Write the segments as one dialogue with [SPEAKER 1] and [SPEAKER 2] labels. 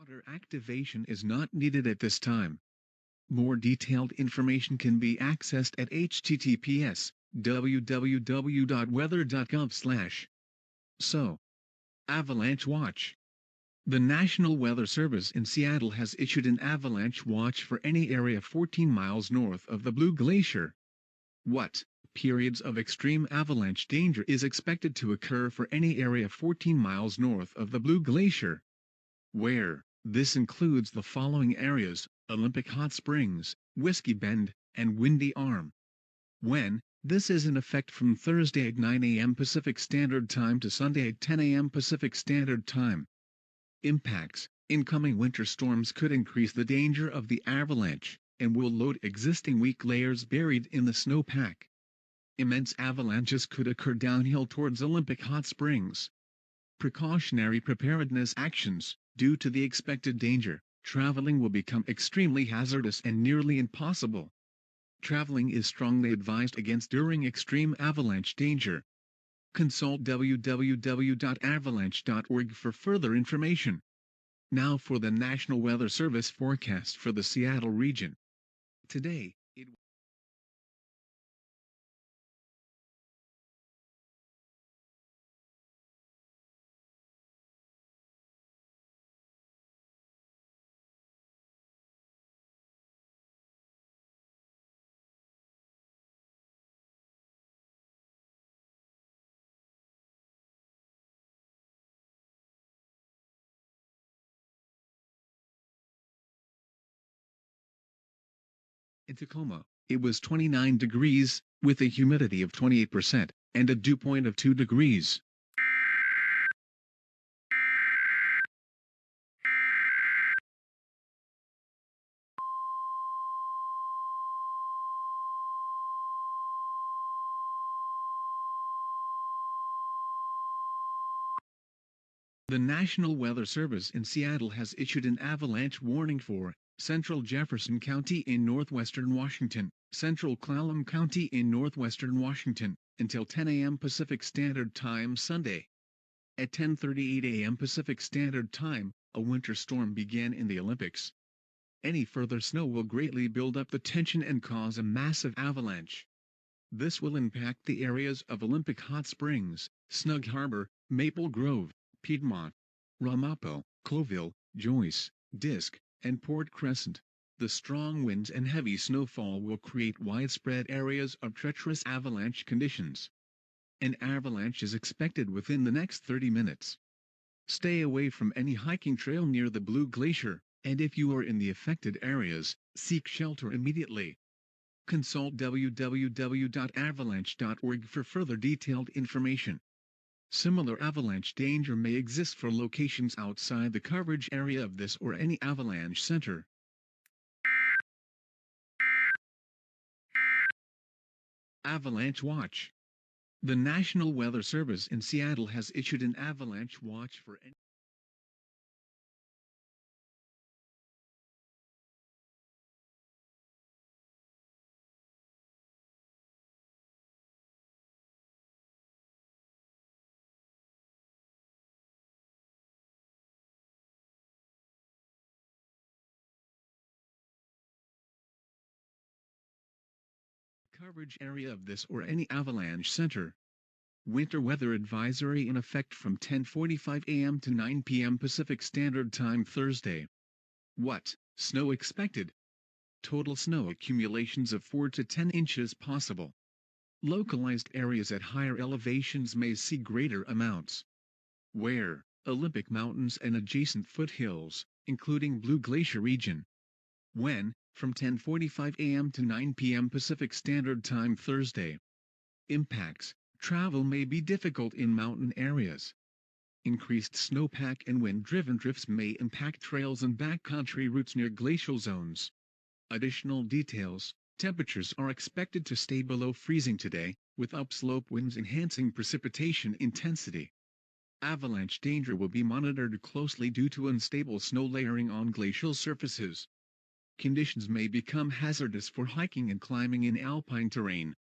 [SPEAKER 1] water activation is not needed at this time. More detailed information can be accessed at https://www.weather.gov/. So, Avalanche Watch. The National Weather Service in Seattle has issued an avalanche watch for any area 14 miles north of the Blue Glacier. What periods of extreme avalanche danger is expected to occur for any area 14 miles north of the Blue Glacier? Where? This includes the following areas: Olympic Hot Springs, Whiskey Bend, and Windy Arm. When? This is in effect from Thursday at 9 a.m. Pacific Standard Time to Sunday at 10 a.m. Pacific Standard Time. Impacts: incoming winter storms could increase the danger of the avalanche, and will load existing weak layers buried in the snowpack. Immense avalanches could occur downhill towards Olympic Hot Springs. Precautionary preparedness actions: due to the expected danger, traveling will become extremely hazardous and nearly impossible. Traveling is strongly advised against during extreme avalanche danger. Consult www.avalanche.org for further information. Now for the National Weather Service forecast for the Seattle region. Today, in Tacoma, it was 29 degrees, with a humidity of 28%, and a dew point of 2 degrees. The National Weather Service in Seattle has issued an avalanche warning for Central Jefferson County in northwestern Washington, Central Clallam County in northwestern Washington, until 10 a.m. Pacific Standard Time Sunday. At 10:38 a.m. Pacific Standard Time, a winter storm began in the Olympics. Any further snow will greatly build up the tension and cause a massive avalanche. This will impact the areas of Olympic Hot Springs, Snug Harbor, Maple Grove, Piedmont, Ramapo, Colville, Joyce, Disk, and Port Crescent. The strong winds and heavy snowfall will create widespread areas of treacherous avalanche conditions. An avalanche is expected within the next 30 minutes. Stay away from any hiking trail near the Blue Glacier, and if you are in the affected areas, seek shelter immediately. Consult www.avalanche.org for further detailed information. Similar avalanche danger may exist for locations outside the coverage area of this or any avalanche center. Avalanche Watch. The National Weather Service in Seattle has issued an avalanche watch for any coverage area of this or any avalanche center. Winter weather advisory in effect from 10:45 a.m. to 9 p.m. Pacific Standard Time Thursday. What? Snow expected. Total snow accumulations of 4 to 10 inches possible. Localized areas at higher elevations may see greater amounts. Where? Olympic Mountains and adjacent foothills, including Blue Glacier region. When? From 10:45 a.m. to 9 p.m. Pacific Standard Time Thursday. Impacts: travel may be difficult in mountain areas. Increased snowpack and wind-driven drifts may impact trails and backcountry routes near glacial zones. Additional details: temperatures are expected to stay below freezing today, with upslope winds enhancing precipitation intensity. Avalanche danger will be monitored closely due to unstable snow layering on glacial surfaces. Conditions may become hazardous for hiking and climbing in alpine terrain.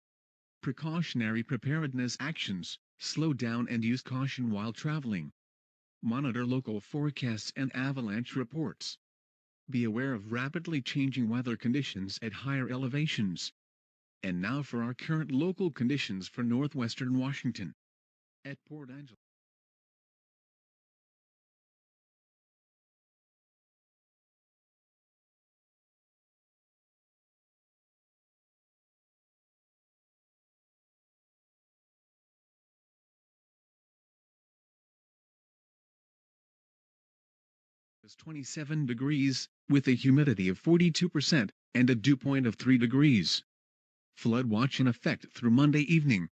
[SPEAKER 1] Precautionary preparedness actions: slow down and use caution while traveling. Monitor local forecasts and avalanche reports. Be aware of rapidly changing weather conditions at higher elevations. And now for our current local conditions for northwestern Washington. At Port Angeles. Is 27 degrees, with a humidity of 42% and a dew point of 3 degrees. Flood watch in effect through Monday evening.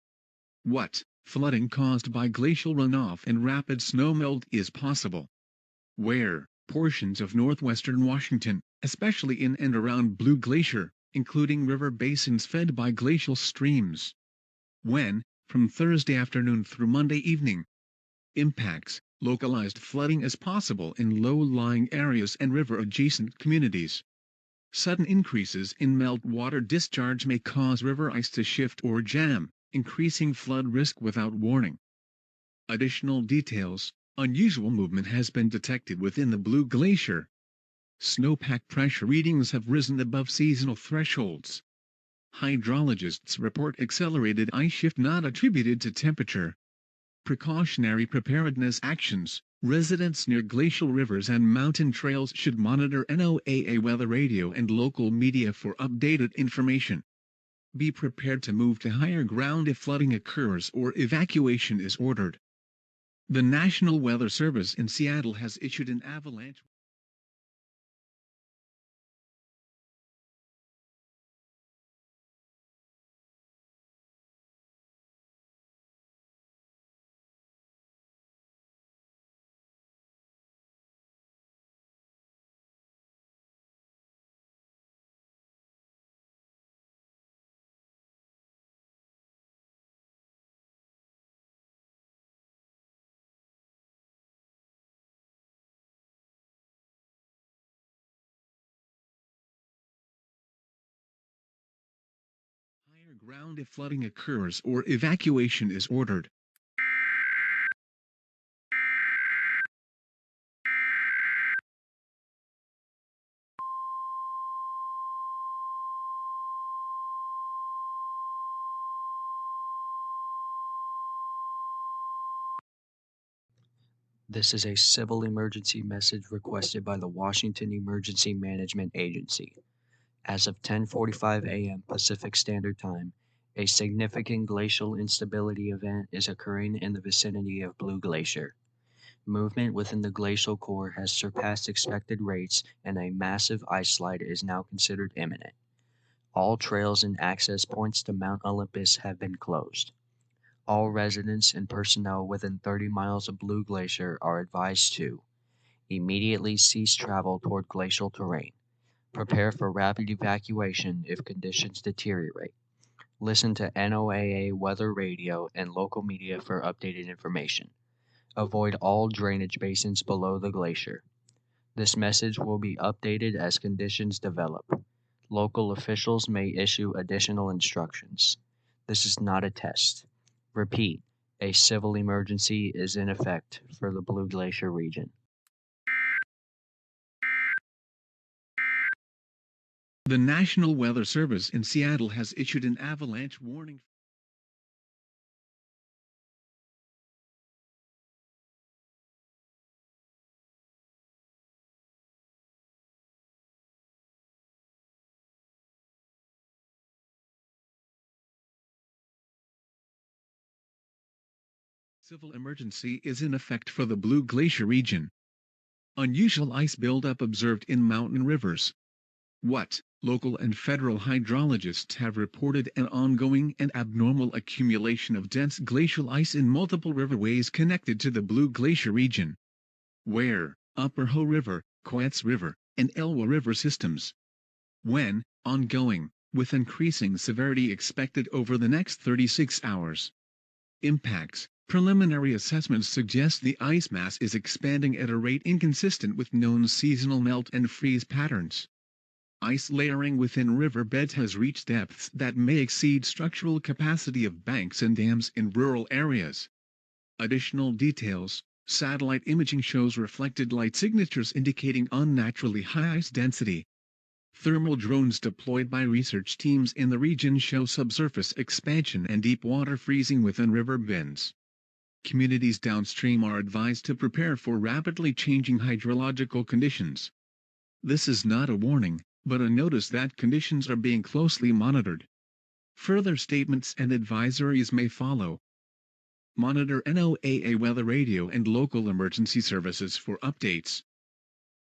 [SPEAKER 1] What? Flooding caused by glacial runoff and rapid snowmelt is possible. Where? Portions of northwestern Washington, especially in and around Blue Glacier, including river basins fed by glacial streams. When? From Thursday afternoon through Monday evening. Impacts. Localized flooding is possible in low-lying areas and river-adjacent communities. Sudden increases in meltwater discharge may cause river ice to shift or jam, increasing flood risk without warning. Additional details. Unusual movement has been detected within the Blue Glacier. Snowpack pressure readings have risen above seasonal thresholds. Hydrologists report accelerated ice shift not attributed to temperature. Precautionary preparedness actions. Residents near glacial rivers and mountain trails should monitor NOAA weather radio and local media for updated information. Be prepared to move to higher ground if flooding occurs or evacuation is ordered. The National Weather Service in Seattle has issued an avalanche. Higher ground if flooding occurs or evacuation is ordered.
[SPEAKER 2] This is a civil emergency message requested by the Washington Emergency Management Agency. As of 10:45 a.m. Pacific Standard Time, a significant glacial instability event is occurring in the vicinity of Blue Glacier. Movement within the glacial core has surpassed expected rates, and a massive ice slide is now considered imminent. All trails and access points to Mount Olympus have been closed. All residents and personnel within 30 miles of Blue Glacier are advised to immediately cease travel toward glacial terrain. Prepare for rapid evacuation if conditions deteriorate. Listen to NOAA weather radio and local media for updated information. Avoid all drainage basins below the glacier. This message will be updated as conditions develop. Local officials may issue additional instructions. This is not a test. Repeat, a civil emergency is in effect for the Blue Glacier region.
[SPEAKER 1] The National Weather Service in Seattle has issued an avalanche warning. Civil emergency is in effect for the Blue Glacier region. Unusual ice buildup observed in mountain rivers. What? Local and federal hydrologists have reported an ongoing and abnormal accumulation of dense glacial ice in multiple riverways connected to the Blue Glacier region. Where? Upper Hoh River, Coetze River, and Elwha River systems. When? Ongoing, with increasing severity expected over the next 36 hours. Impacts. Preliminary assessments suggest the ice mass is expanding at a rate inconsistent with known seasonal melt and freeze patterns. Ice layering within riverbeds has reached depths that may exceed structural capacity of banks and dams in rural areas. Additional details. Satellite imaging shows reflected light signatures indicating unnaturally high ice density. Thermal drones deployed by research teams in the region show subsurface expansion and deep water freezing within river bends. Communities downstream are advised to prepare for rapidly changing hydrological conditions. This is not a warning, but a notice that conditions are being closely monitored. Further statements and advisories may follow. Monitor NOAA weather radio and local emergency services for updates.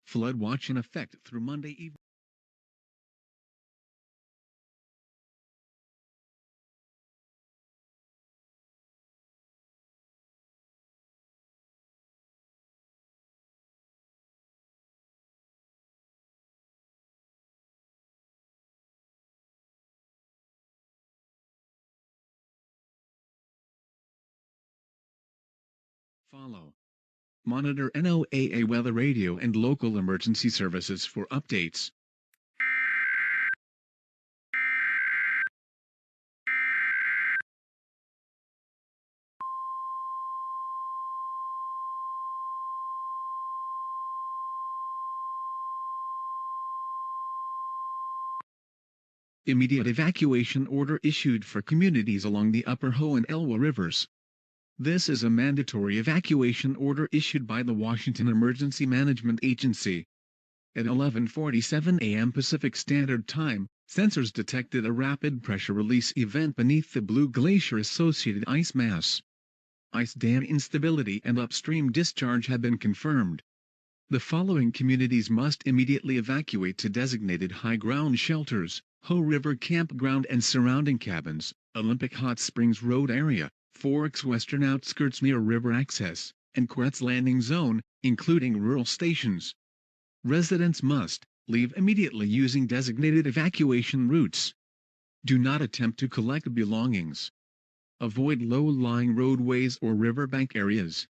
[SPEAKER 1] Flood watch in effect through Monday evening. Follow. Monitor NOAA weather radio and local emergency services for updates. Immediate evacuation order issued for communities along the Upper Ho and Elwha rivers. This is a mandatory evacuation order issued by the Washington Emergency Management Agency. At 11:47 a.m. Pacific Standard Time, sensors detected a rapid pressure release event beneath the Blue Glacier-associated ice mass. Ice dam instability and upstream discharge have been confirmed. The following communities must immediately evacuate to designated high ground shelters: Ho River Campground and surrounding cabins, Olympic Hot Springs Road area, Forks western outskirts near river access, and Quartz Landing Zone, including rural stations. Residents must leave immediately using designated evacuation routes. Do not attempt to collect belongings. Avoid low-lying roadways or riverbank areas.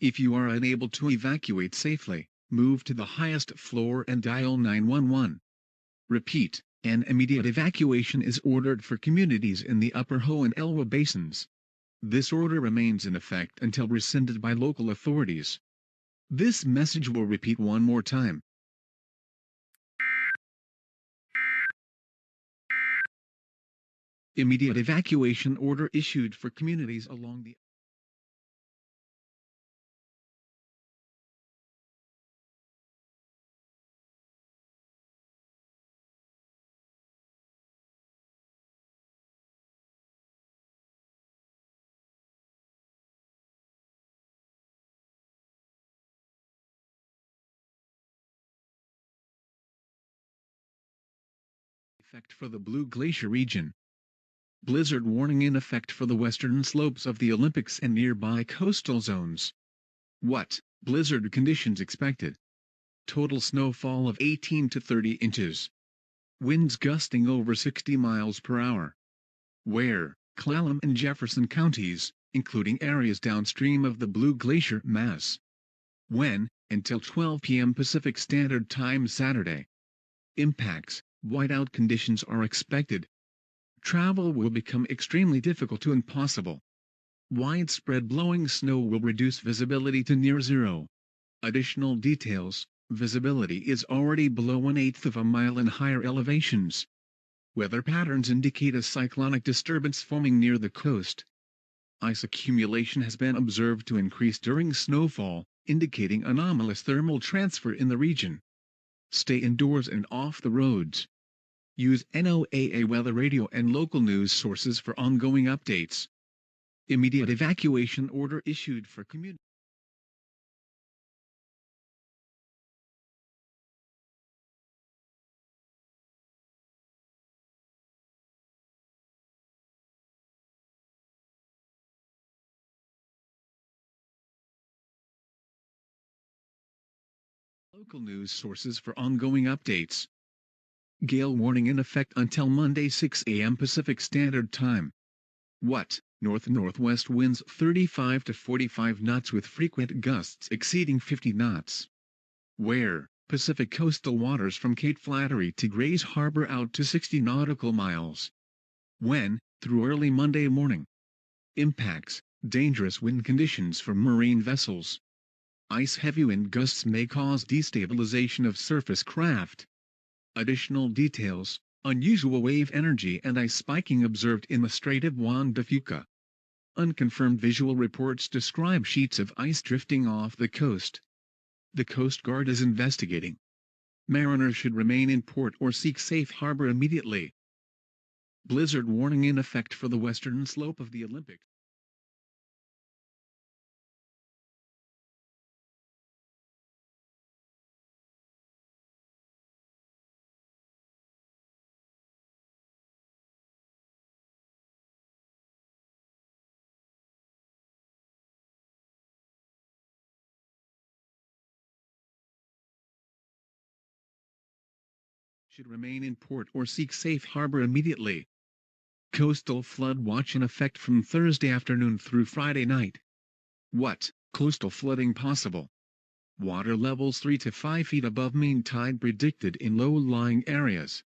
[SPEAKER 1] If you are unable to evacuate safely, move to the highest floor and dial 911. Repeat, an immediate evacuation is ordered for communities in the Upper Ho and Elwha basins. This order remains in effect until rescinded by local authorities. This message will repeat one more time. Immediate evacuation order issued for communities along the effect for the Blue Glacier region. Blizzard warning in effect for the western slopes of the Olympics and nearby coastal zones. What blizzard conditions expected? Total snowfall of 18 to 30 inches. Winds gusting over 60 miles per hour. Where? Clallam and Jefferson counties, including areas downstream of the Blue Glacier mass. When? Until 12 p.m. Pacific Standard Time Saturday. Impacts: whiteout conditions are expected. Travel will become extremely difficult to impossible. Widespread blowing snow will reduce visibility to near zero. Additional details: visibility is already below 1/8 of a mile in higher elevations. Weather patterns indicate a cyclonic disturbance forming near the coast. Ice accumulation has been observed to increase during snowfall, indicating anomalous thermal transfer in the region. Stay indoors and off the roads. Use NOAA weather radio and local news sources for ongoing updates. Immediate evacuation order issued for community. Local news sources for ongoing updates. Gale warning in effect until Monday 6 a.m. Pacific Standard Time. What? North-northwest winds 35 to 45 knots with frequent gusts exceeding 50 knots. Where? Pacific coastal waters from Cape Flattery to Grays Harbor out to 60 nautical miles. When? Through early Monday morning. Impacts: Dangerous wind conditions for marine vessels. Ice-heavy wind gusts may cause destabilization of surface craft. Additional details: unusual wave energy and ice spiking observed in the Strait of Juan de Fuca. Unconfirmed visual reports describe sheets of ice drifting off the coast. The Coast Guard is investigating. Mariners should remain in port or seek safe harbor immediately. Blizzard warning in effect for the western slope of the Olympics. Should remain in port or seek safe harbor immediately. Coastal flood watch in effect from Thursday afternoon through Friday night. What? Coastal flooding possible. Water levels 3 to 5 feet above mean tide predicted in low-lying areas.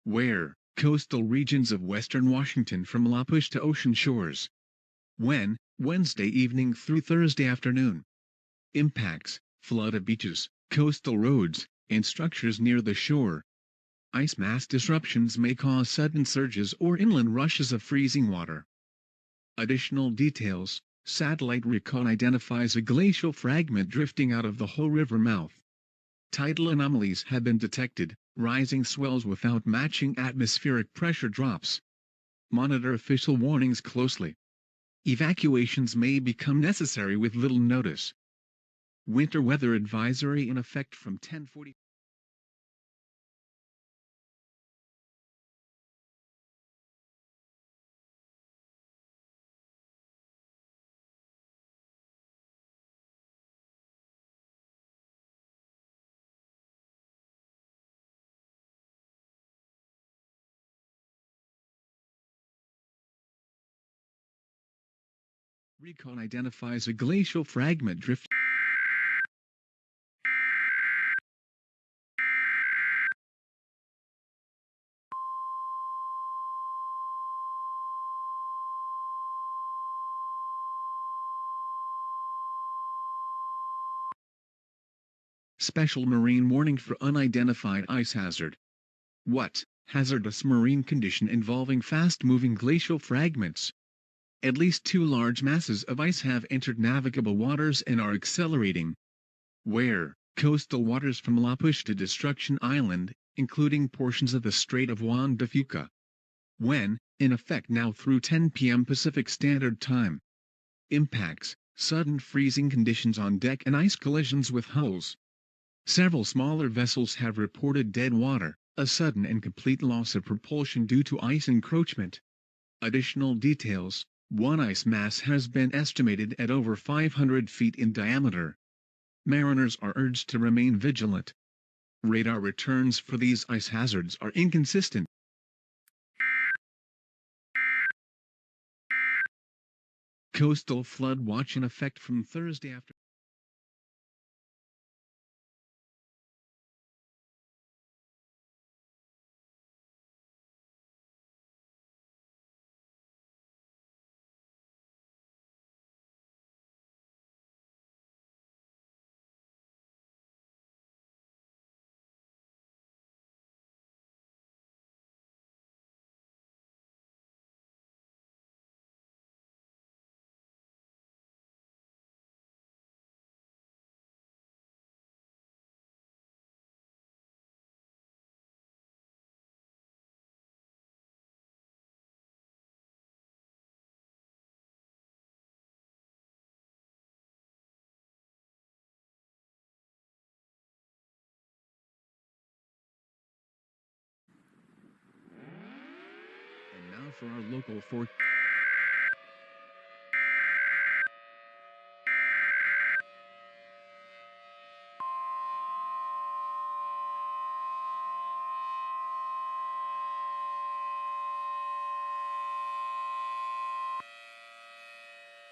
[SPEAKER 1] Where? Coastal regions of western Washington from La Push to ocean shores. When? Wednesday evening through Thursday afternoon. Impacts: flood of beaches, coastal roads, and structures near the shore. Ice mass disruptions may cause sudden surges or inland rushes of freezing water. Additional details: satellite recon identifies a glacial fragment drifting out of the Ho River mouth. Tidal anomalies have been detected, rising swells without matching atmospheric pressure drops. Monitor official warnings closely. Evacuations may become necessary with little notice. Winter weather advisory in effect from 10:40. Recon identifies a glacial fragment drift. Special marine warning for unidentified ice hazard. What? Hazardous marine condition involving fast-moving glacial fragments. At least 2 large masses of ice have entered navigable waters and are accelerating. Where? Coastal waters from La Push to Destruction Island, including portions of the Strait of Juan de Fuca. When? In effect now through 10 p.m. Pacific Standard Time. Impacts: sudden freezing conditions on deck and ice collisions with hulls. Several smaller vessels have reported dead water, a sudden and complete loss of propulsion due to ice encroachment. Additional details: one ice mass has been estimated at over 500 feet in diameter. Mariners are urged to remain vigilant. Radar returns for these ice hazards are inconsistent. Coastal flood watch in effect from Thursday after. And now for our local forecast.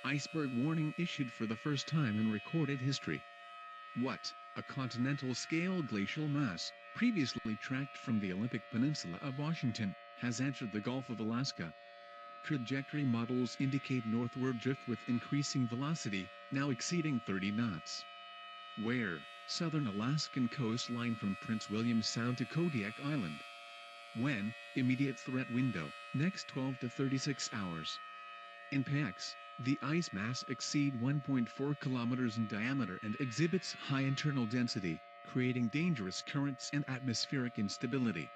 [SPEAKER 1] Iceberg warning issued for the first time in recorded history. What? A continental scale glacial mass, previously tracked from the Olympic Peninsula of Washington, has entered the Gulf of Alaska. Trajectory models indicate northward drift with increasing velocity, now exceeding 30 knots. Where? Southern Alaskan coastline from Prince William Sound to Kodiak Island. When? Immediate threat window, next 12 to 36 hours. Impacts. The ice mass exceed 1.4 kilometers in diameter and exhibits high internal density, creating dangerous currents and atmospheric instability.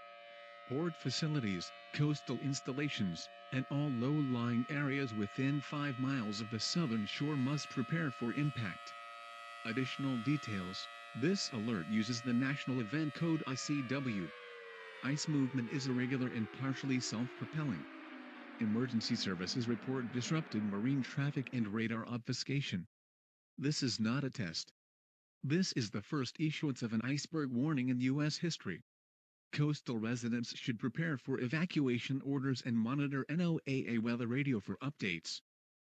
[SPEAKER 1] Port facilities, coastal installations, and all low-lying areas within 5 miles of the southern shore must prepare for impact. Additional details. This alert uses the National Event Code ICW. Ice movement is irregular and partially self-propelling. Emergency services report disrupted marine traffic and radar obfuscation. This is not a test. This is the first issuance of an iceberg warning in U.S. history. Coastal residents should prepare for evacuation orders and monitor NOAA weather radio for updates.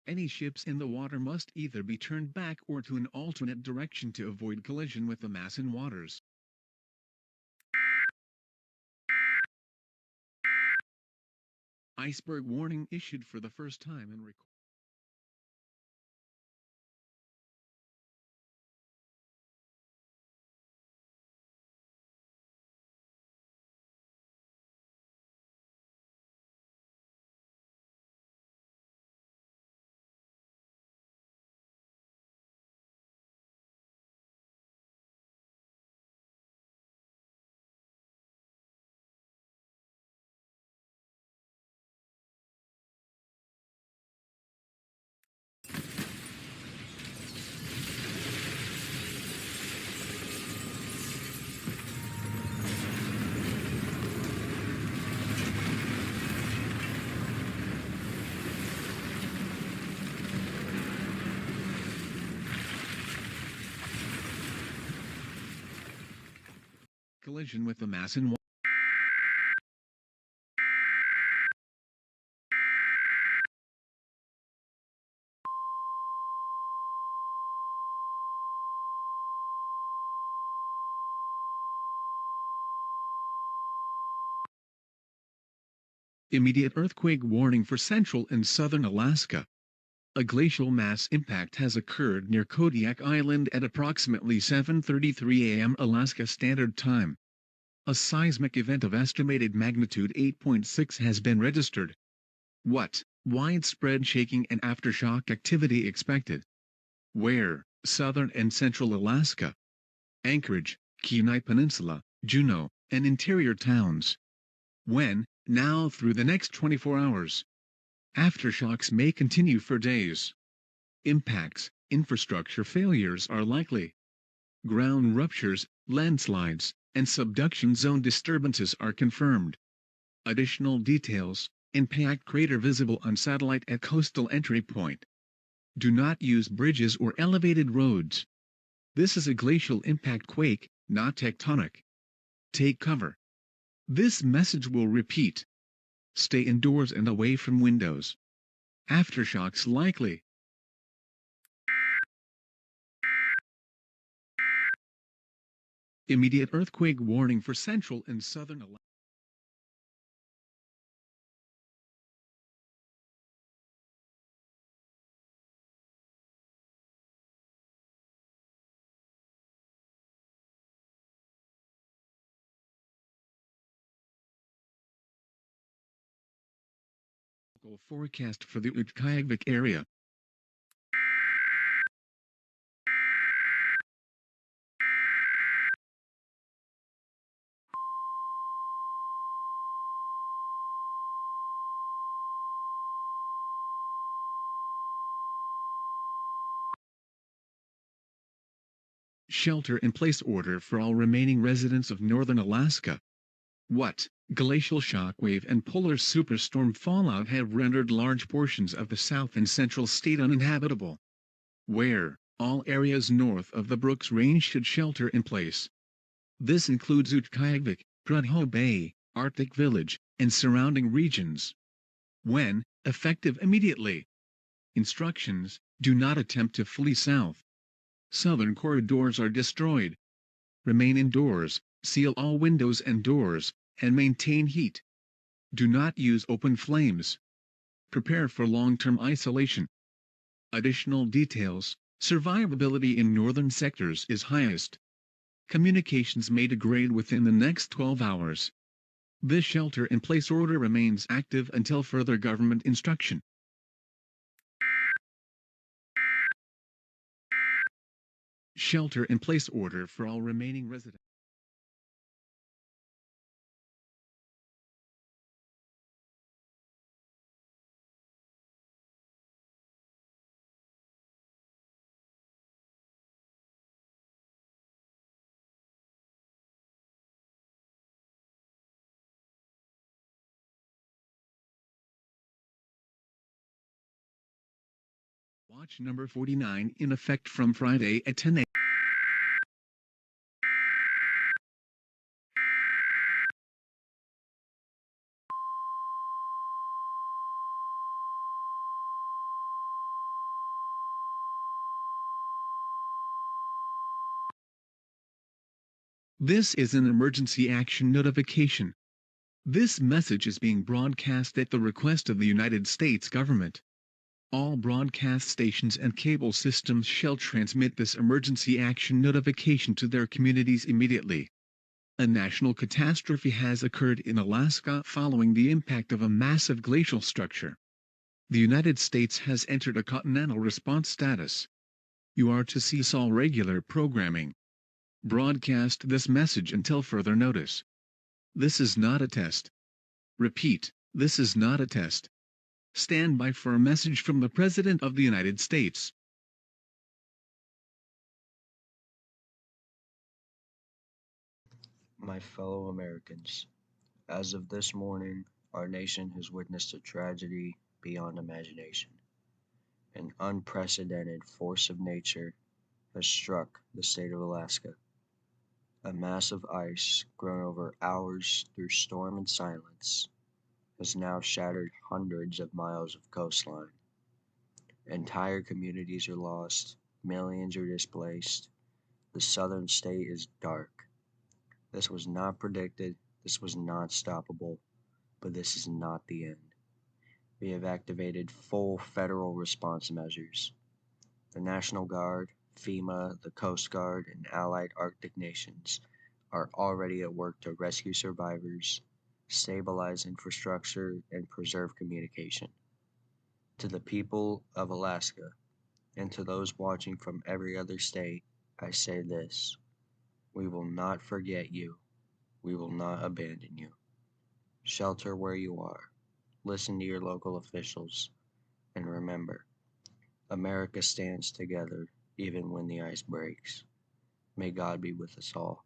[SPEAKER 1] Any ships in the water must either be turned back or to an alternate direction to avoid collision with the mass in waters. Iceberg warning issued for the first time in collision with the mass in water. Immediate earthquake warning for central and southern Alaska. A glacial mass impact has occurred near Kodiak Island at approximately 7:33 a.m. Alaska Standard Time. A seismic event of estimated magnitude 8.6 has been registered. What? Widespread shaking and aftershock activity expected. Where? Southern and central Alaska. Anchorage, Kenai Peninsula, Juneau, and interior towns. When? Now through the next 24 hours. Aftershocks may continue for days. Impacts, infrastructure failures are likely. Ground ruptures, landslides, and subduction zone disturbances are confirmed. Additional details, impact crater visible on satellite at coastal entry point. Do not use bridges or elevated roads. This is a glacial impact quake, not tectonic. Take cover. This message will repeat. Stay indoors and away from windows. Aftershocks likely. Immediate earthquake warning for central and southern Alaska. Forecast for the Utqiagvik area. Shelter-in-place order for all remaining residents of northern Alaska. What? Glacial shockwave and polar superstorm fallout have rendered large portions of the south and central state uninhabitable. Where? All areas north of the Brooks Range should shelter in place. This includes Utqiagvik, Prudhoe Bay, Arctic Village, and surrounding regions. When? Effective immediately. Instructions: do not attempt to flee south. Southern corridors are destroyed. Remain indoors, seal all windows and doors, and maintain heat. Do not use open flames. Prepare for long-term isolation. Additional details. Survivability in northern sectors is highest. Communications may degrade within the next 12 hours. This shelter-in-place order remains active until further government instruction. Shelter-in-place order for all remaining residents. Watch number 49 in effect from Friday at 10 a.m. This is an emergency action notification. This message is being broadcast at the request of the United States government. All broadcast stations and cable systems shall transmit this emergency action notification to their communities immediately. A national catastrophe has occurred in Alaska following the impact of a massive glacial structure. The United States has entered a continental response status. You are to cease all regular programming. Broadcast this message until further notice. This is not a test. Repeat, this is not a test. Stand by for a message from the President of the United States.
[SPEAKER 2] My fellow Americans, as of this morning, our nation has witnessed a tragedy beyond imagination. An unprecedented force of nature has struck the state of Alaska. A mass of ice, grown over hours through storm and silence, has now shattered hundreds of miles of coastline. Entire communities are lost, millions are displaced. The southern state is dark. This was not predicted, this was not stoppable, but this is not the end. We have activated full federal response measures. The National Guard, FEMA, the Coast Guard, and allied Arctic nations are already at work to rescue survivors, stabilize infrastructure, and preserve communication. To the people of Alaska, and to those watching from every other state, I say this: we will not forget you. We will not abandon you. Shelter where you are. Listen to your local officials. And remember, America stands together even when the ice breaks. May God be with us all.